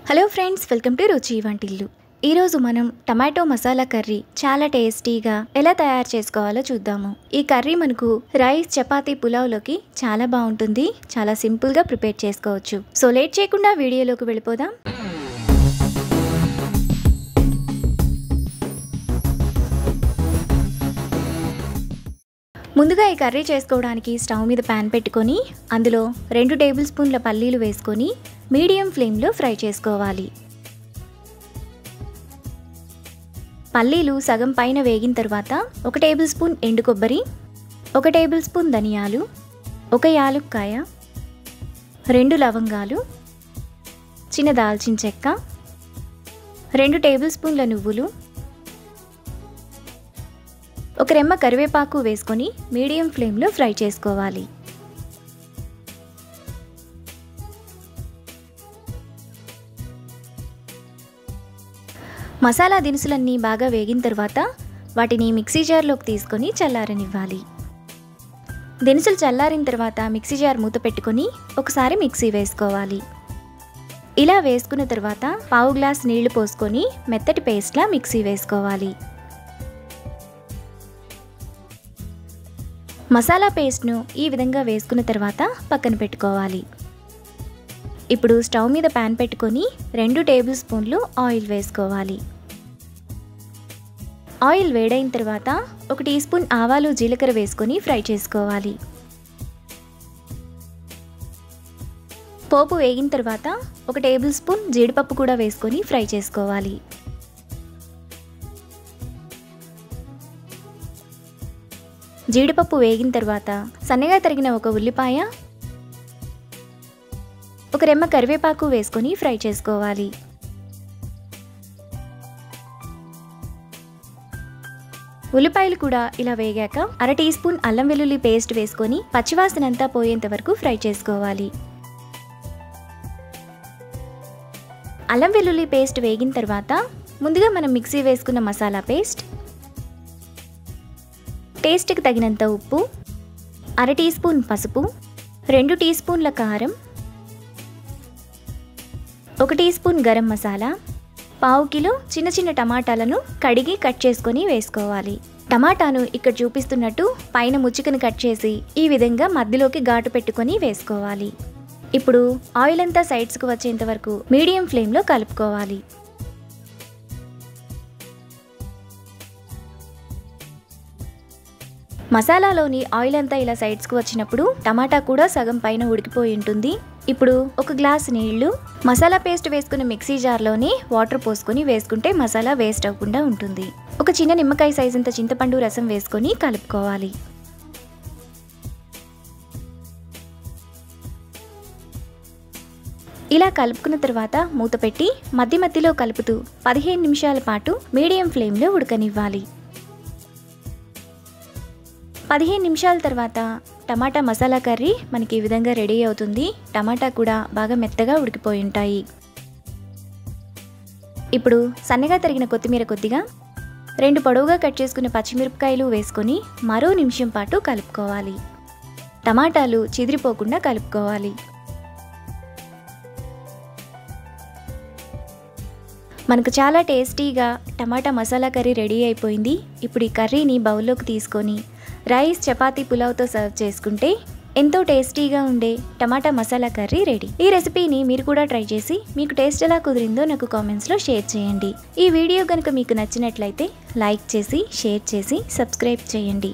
Hello friends, welcome to రుచి వంటిల్లు. ఈరోజు మనం టమాటో మసాలా కర్రీ చాలా టేస్టీగా ఎలా తయారు చేసుకోవాలో చూద్దాము. ఈ కర్రీ మనకు రైస్, చపాతీ, పులావ్లోకి చాలా బాగుంటుంది. చాలా సింపుల్గా ప్రిపేర్ చేసుకోవచ్చు. సో లేట్ చేయకుండా వీడియోలోకి వెళ్ళిపోదాం. ముందుగా ఈ కర్రీ చేసుకోవడానికి స్టవ్ మీద ప్యాన్ పెట్టుకొని అందులో 2 టేబుల్ స్పూన్ల పల్లీలు వేసుకొని మీడియం ఫ్లేమ్లో ఫ్రై చేసుకోవాలి. పల్లీలు సగం పైన వేగిన తర్వాత 1 టేబుల్ స్పూన్ ఎండు కొబ్బరి, 1 టేబుల్ స్పూన్ ధనియాలు, 1 యాలుక్కాయ, 2 లవంగాలు, చిన్న దాల్చిన చెక్క, 2 టేబుల్ స్పూన్ల నువ్వులు, 1 రెమ్మ కరివేపాకు వేసుకొని మీడియం ఫ్లేమ్లో ఫ్రై చేసుకోవాలి. మసాలా దినుసులన్నీ బాగా వేగిన తర్వాత వాటిని మిక్సీ జార్లోకి తీసుకొని చల్లారనివ్వాలి. దినుసులు చల్లారిన తర్వాత మిక్సీ జార్ మూత పెట్టుకొని ఒకసారి మిక్సీ వేసుకోవాలి. ఇలా వేసుకున్న తర్వాత పావు గ్లాస్ నీళ్లు పోసుకొని మెత్తటి పేస్ట్లా మిక్సీ వేసుకోవాలి. మసాలా పేస్ట్ను ఈ విధంగా వేసుకున్న తర్వాత పక్కన పెట్టుకోవాలి. ఇప్పుడు స్టవ్ మీద ప్యాన్ పెట్టుకొని 2 టేబుల్ స్పూన్లు ఆయిల్ వేసుకోవాలి. ఆయిల్ వేడైన తర్వాత 1 టీ స్పూన్ ఆవాలు, జీలకర్ర వేసుకొని ఫ్రై చేసుకోవాలి. పోపు వేగిన తర్వాత 1 టేబుల్ స్పూన్ జీడిపప్పు కూడా వేసుకొని ఫ్రై చేసుకోవాలి. జీడిపప్పు వేగిన తర్వాత సన్నగా తరిగిన 1 ఉల్లిపాయ, 1 రెమ్మ కరివేపాకు వేసుకొని ఫ్రై చేసుకోవాలి. ఉల్లిపాయలు కూడా ఇలా వేగాక 1/2 టీ స్పూన్ అల్లం వెల్లుల్లి పేస్ట్ వేసుకొని పచ్చివాసనంతా పోయేంత వరకు ఫ్రై చేసుకోవాలి. అల్లం వెల్లుల్లి పేస్ట్ వేగిన తర్వాత ముందుగా మనం మిక్సీ వేసుకున్న మసాలా పేస్ట్, టేస్ట్కి తగినంత ఉప్పు, 1/2 టీ స్పూన్ పసుపు, 2 టీ స్పూన్ల కారం, 1 టీ స్పూన్ గరం మసాలా, పావు కిలో చిన్న చిన్న టమాటాలను కడిగి కట్ చేసుకొని వేసుకోవాలి. టమాటాను ఇక్కడ చూపిస్తున్నట్టు పైన ముచ్చికను కట్ చేసి ఈ విధంగా మధ్యలోకి ఘాటు పెట్టుకొని వేసుకోవాలి. ఇప్పుడు ఆయిల్ అంతా సైడ్స్కు వచ్చేంత వరకు మీడియం ఫ్లేమ్లో కలుపుకోవాలి. మసాలాలోని ఆయిల్ అంతా ఇలా సైడ్స్కు వచ్చినప్పుడు టమాటా కూడా సగం పైన ఉడికిపోయి ఉంటుంది. ఇప్పుడు 1 గ్లాస్ నీళ్లు, మసాలా పేస్ట్ వేసుకున్న మిక్సీ జార్లోని వాటర్ పోసుకొని వేసుకుంటే మసాలా వేస్ట్ అవ్వకుండా ఉంటుంది. 1 చిన్న నిమ్మకాయ సైజ్ అంత చింతపండు రసం వేసుకొని కలుపుకోవాలి. ఇలా కలుపుకున్న తర్వాత మూత పెట్టి మధ్య మధ్యలో కలుపుతూ 15 నిమిషాల పాటు మీడియం ఫ్లేమ్లో ఉడకనివ్వాలి. 15 నిమిషాల తర్వాత టమాటా మసాలా కర్రీ మనకి ఈ విధంగా రెడీ అవుతుంది. టమాటా కూడా బాగా మెత్తగా ఉడికిపోయి ఉంటాయి. ఇప్పుడు సన్నగా తరిగిన కొత్తిమీర కొద్దిగా, 2 పొడవుగా కట్ చేసుకున్న పచ్చిమిరపకాయలు వేసుకొని మరో నిమిషం పాటు కలుపుకోవాలి. టమాటాలు చిదిరిపోకుండా కలుపుకోవాలి. మనకు చాలా టేస్టీగా టమాటా మసాలా కర్రీ రెడీ అయిపోయింది. ఇప్పుడు ఈ కర్రీని బౌల్లోకి తీసుకొని రైస్, చపాతీ, పులావ్తో సర్వ్ చేసుకుంటే ఎంతో టేస్టీగా ఉండే టమాటా మసాలా కర్రీ రెడీ. ఈ రెసిపీని మీరు కూడా ట్రై చేసి మీకు టేస్ట్ ఎలా కుదిరిందో నాకు కామెంట్స్లో షేర్ చేయండి. ఈ వీడియో కనుక మీకు నచ్చినట్లయితే లైక్ చేసి, షేర్ చేసి, సబ్స్క్రైబ్ చేయండి.